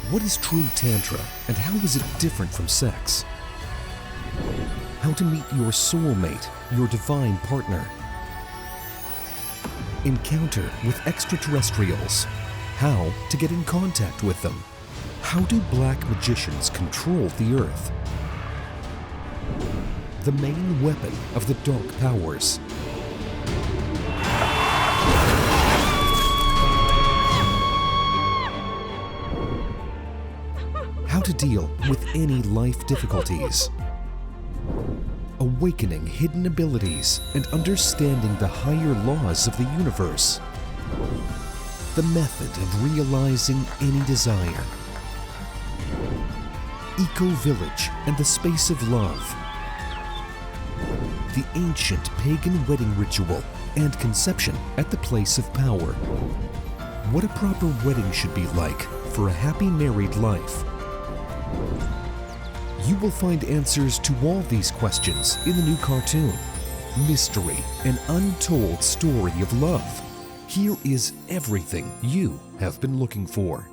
What is true Tantra, and how is it different from sex? How to meet your soulmate, your divine partner. Encounter with extraterrestrials. How to get in contact with them. How do black magicians control the earth? The main weapon of the dark powers. How to deal with any life difficulties. Awakening hidden abilities and understanding the higher laws of the universe. The method of realizing any desire. Eco-village and the space of love. The ancient pagan wedding ritual and conception at the place of power. What a proper wedding should be like for a happy married life. You will find answers to all these questions in the new cartoon, Mystery, an Untold Story of Love. Here is everything you have been looking for.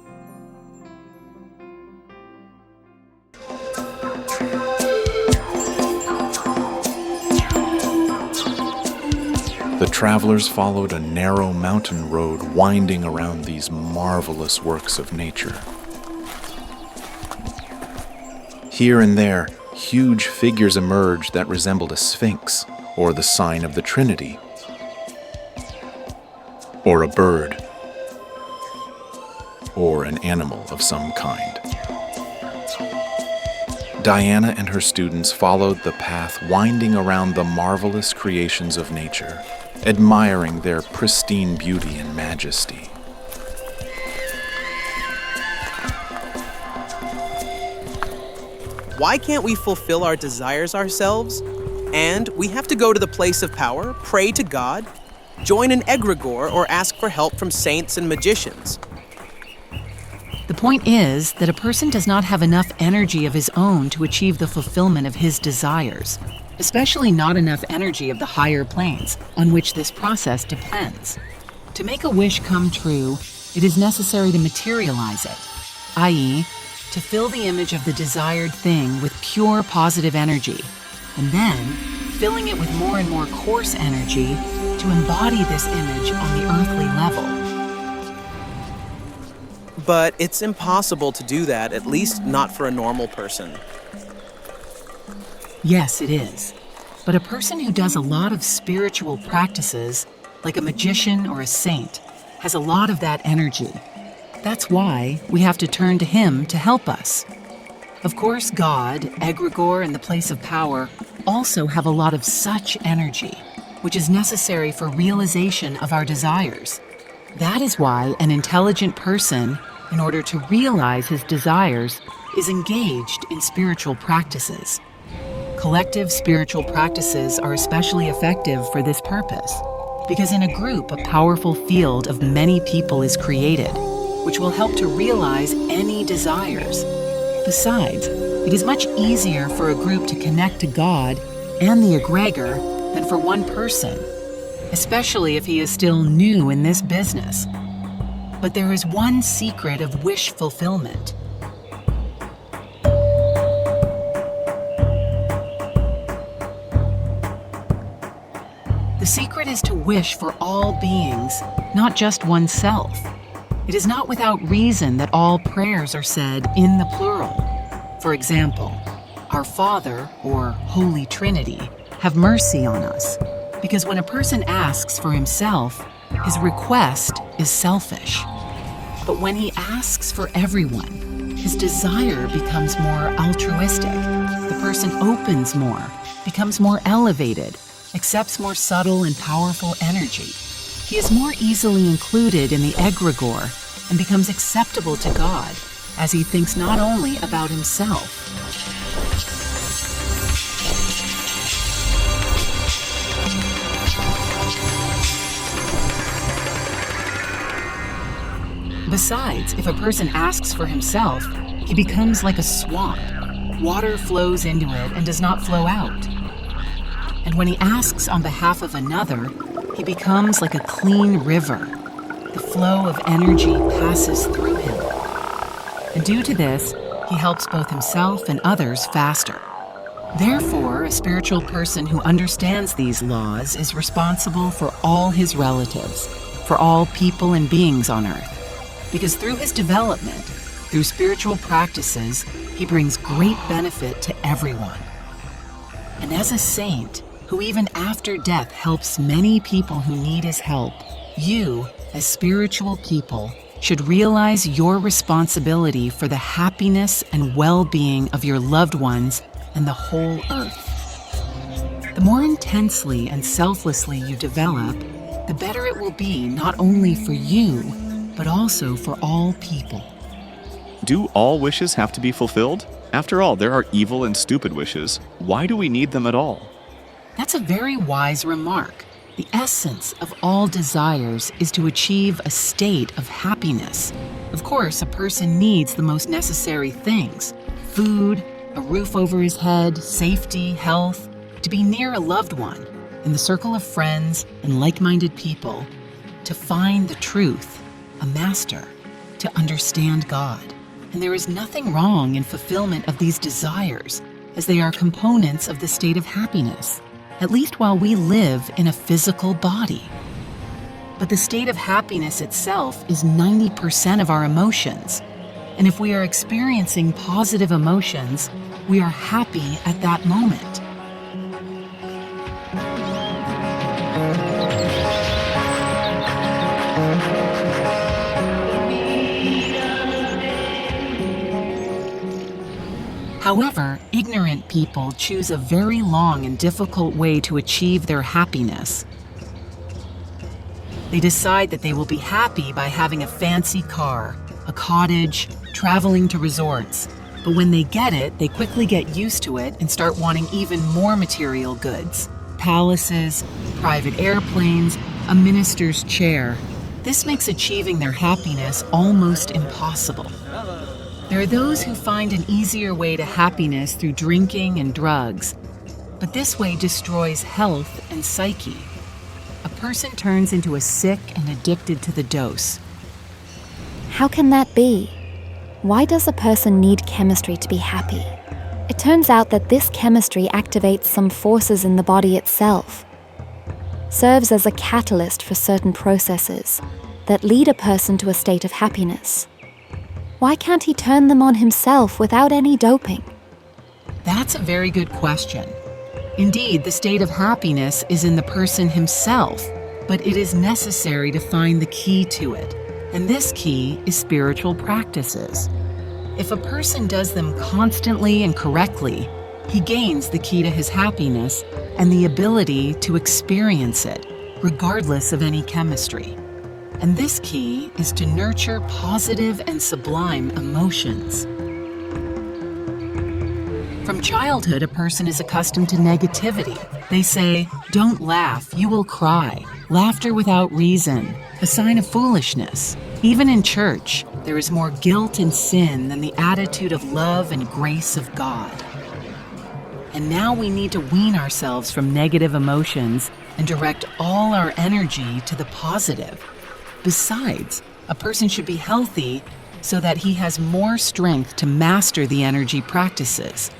The travelers followed a narrow mountain road winding around these marvelous works of nature. Here and there, huge figures emerged that resembled a sphinx, or the sign of the Trinity, or a bird, or an animal of some kind. Diana and her students followed the path winding around the marvelous creations of nature, admiring their pristine beauty and majesty. Why can't we fulfill our desires ourselves? And we have to go to the place of power, pray to God, join an egregore, or ask for help from saints and magicians. The point is that a person does not have enough energy of his own to achieve the fulfillment of his desires, especially not enough energy of the higher planes on which this process depends. To make a wish come true, it is necessary to materialize it, i.e., to fill the image of the desired thing with pure positive energy, and then filling it with more and more coarse energy to embody this image on the earthly level. But it's impossible to do that, at least not for a normal person. Yes, it is. But a person who does a lot of spiritual practices, like a magician or a saint, has a lot of that energy. That's why we have to turn to him to help us. Of course, God, egregore, and the place of power also have a lot of such energy, which is necessary for realization of our desires. That is why an intelligent person, in order to realize his desires, is engaged in spiritual practices. Collective spiritual practices are especially effective for this purpose, because in a group, a powerful field of many people is created, which will help to realize any desires. Besides, it is much easier for a group to connect to God and the egregor than for one person, especially if he is still new in this business. But there is one secret of wish fulfillment. The secret is to wish for all beings, not just oneself. It is not without reason that all prayers are said in the plural. For example, Our Father, or Holy Trinity, have mercy on us. Because when a person asks for himself, his request is selfish. But when he asks for everyone, his desire becomes more altruistic. The person opens more, becomes more elevated, accepts more subtle and powerful energy. He is more easily included in the egregore and becomes acceptable to God, as he thinks not only about himself. Besides, if a person asks for himself, he becomes like a swamp. Water flows into it and does not flow out. And when he asks on behalf of another, he becomes like a clean river. The flow of energy passes through him. And due to this, he helps both himself and others faster. Therefore, a spiritual person who understands these laws is responsible for all his relatives, for all people and beings on earth. Because through his development, through spiritual practices, he brings great benefit to everyone. And as a saint, who even after death helps many people who need his help, you, as spiritual people, should realize your responsibility for the happiness and well-being of your loved ones and the whole earth. The more intensely and selflessly you develop, the better it will be not only for you, but also for all people. Do all wishes have to be fulfilled? After all, there are evil and stupid wishes. Why do we need them at all? That's a very wise remark. The essence of all desires is to achieve a state of happiness. Of course, a person needs the most necessary things: food, a roof over his head, safety, health, to be near a loved one, in the circle of friends and like-minded people, to find the truth, a master, to understand God. And there is nothing wrong in fulfillment of these desires, as they are components of the state of happiness, at least while we live in a physical body. But the state of happiness itself is 90% of our emotions. And if we are experiencing positive emotions, we are happy at that moment. However, ignorant people choose a very long and difficult way to achieve their happiness. They decide that they will be happy by having a fancy car, a cottage, traveling to resorts. But when they get it, they quickly get used to it and start wanting even more material goods: palaces, private airplanes, a minister's chair. This makes achieving their happiness almost impossible. There are those who find an easier way to happiness through drinking and drugs, but this way destroys health and psyche. A person turns into a sick and addicted to the dose. How can that be? Why does a person need chemistry to be happy? It turns out that this chemistry activates some forces in the body itself, serves as a catalyst for certain processes that lead a person to a state of happiness. Why can't he turn them on himself without any doping? That's a very good question. Indeed, the state of happiness is in the person himself, but it is necessary to find the key to it. And this key is spiritual practices. If a person does them constantly and correctly, he gains the key to his happiness and the ability to experience it, regardless of any chemistry. And this key is to nurture positive and sublime emotions. From childhood, a person is accustomed to negativity. They say, "Don't laugh, you will cry. Laughter without reason, a sign of foolishness." Even in church, there is more guilt and sin than the attitude of love and grace of God. And now we need to wean ourselves from negative emotions and direct all our energy to the positive. Besides, a person should be healthy so that he has more strength to master the energy practices.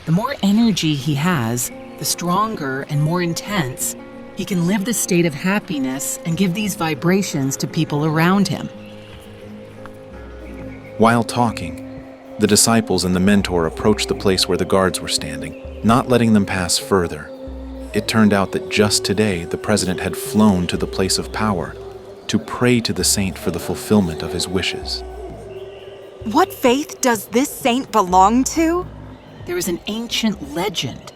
The more energy he has, the stronger and more intense he can live the state of happiness and give these vibrations to people around him. While talking, the disciples and the mentor approached the place where the guards were standing, not letting them pass further. It turned out that just today the president had flown to the place of power to pray to the saint for the fulfillment of his wishes. What faith does this saint belong to? There is an ancient legend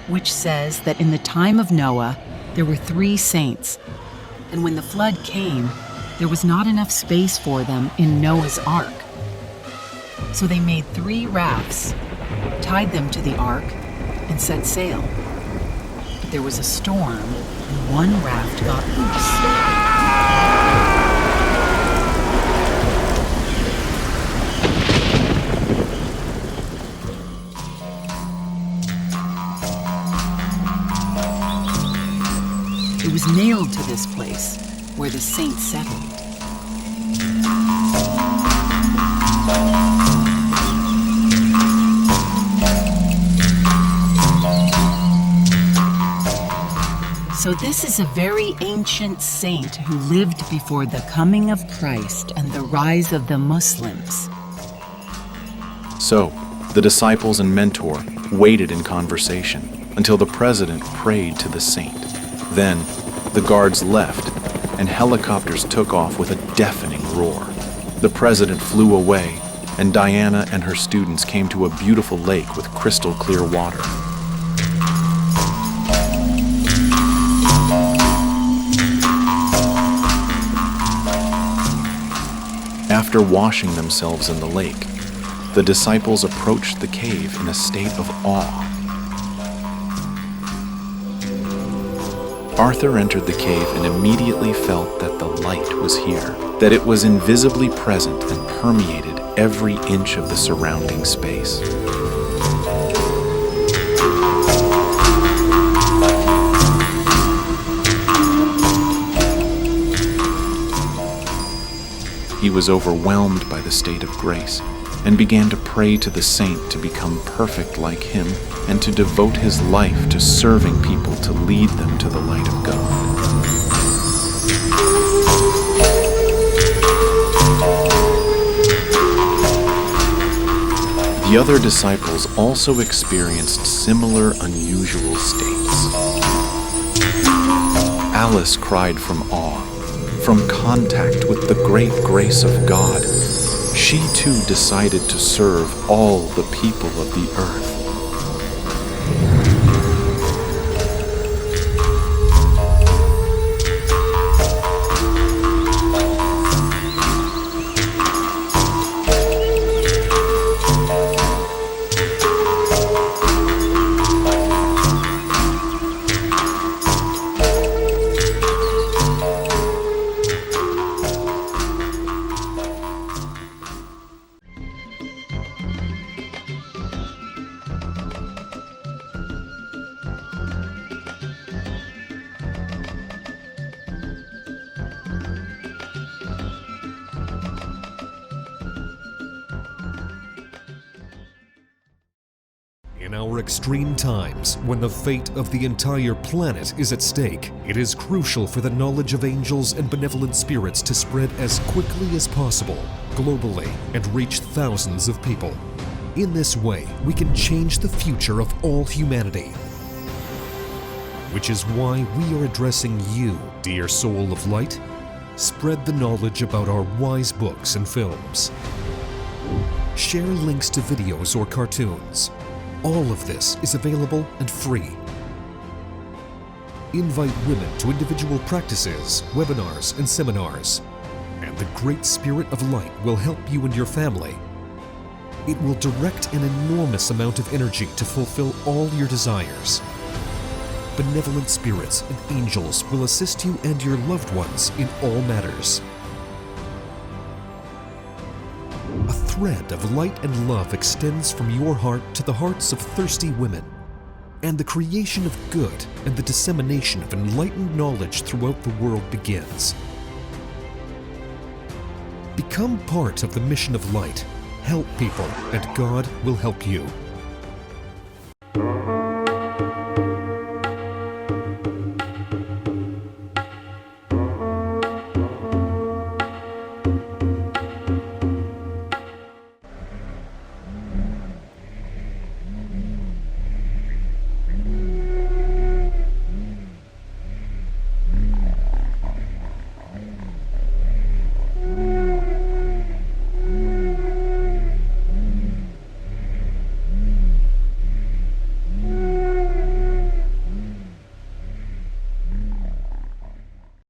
which says that in the time of Noah, there were 3 saints, and when the flood came, there was not enough space for them in Noah's ark. So they made 3 rafts, tied them to the ark, and set sail. But there was a storm, and one raft got loose. It was nailed to this place where the saint settled. So this is a very ancient saint who lived before the coming of Christ and the rise of the Muslims. So, the disciples and mentor waited in conversation until the president prayed to the saint. Then, the guards left, and helicopters took off with a deafening roar. The president flew away, and Diana and her students came to a beautiful lake with crystal clear water. After washing themselves in the lake, the disciples approached the cave in a state of awe. Arthur entered the cave and immediately felt that the light was here, that it was invisibly present and permeated every inch of the surrounding space. He was overwhelmed by the state of grace and began to pray to the saint to become perfect like him and to devote his life to serving people to lead them to the light of God. The other disciples also experienced similar unusual states. Alice cried from awe, from contact with the great grace of God. She too decided to serve all the people of the earth. In our extreme times, when the fate of the entire planet is at stake, it is crucial for the knowledge of angels and benevolent spirits to spread as quickly as possible, globally, and reach thousands of people. In this way, we can change the future of all humanity. Which is why we are addressing you, dear soul of light. Spread the knowledge about our wise books and films. Share links to videos or cartoons. All of this is available and free. Invite women to individual practices, webinars, and seminars. And the Great Spirit of Light will help you and your family. It will direct an enormous amount of energy to fulfill all your desires. Benevolent spirits and angels will assist you and your loved ones in all matters. A thread of light and love extends from your heart to the hearts of thirsty women, and the creation of good and the dissemination of enlightened knowledge throughout the world begins. Become part of the mission of light. Help people, and God will help you.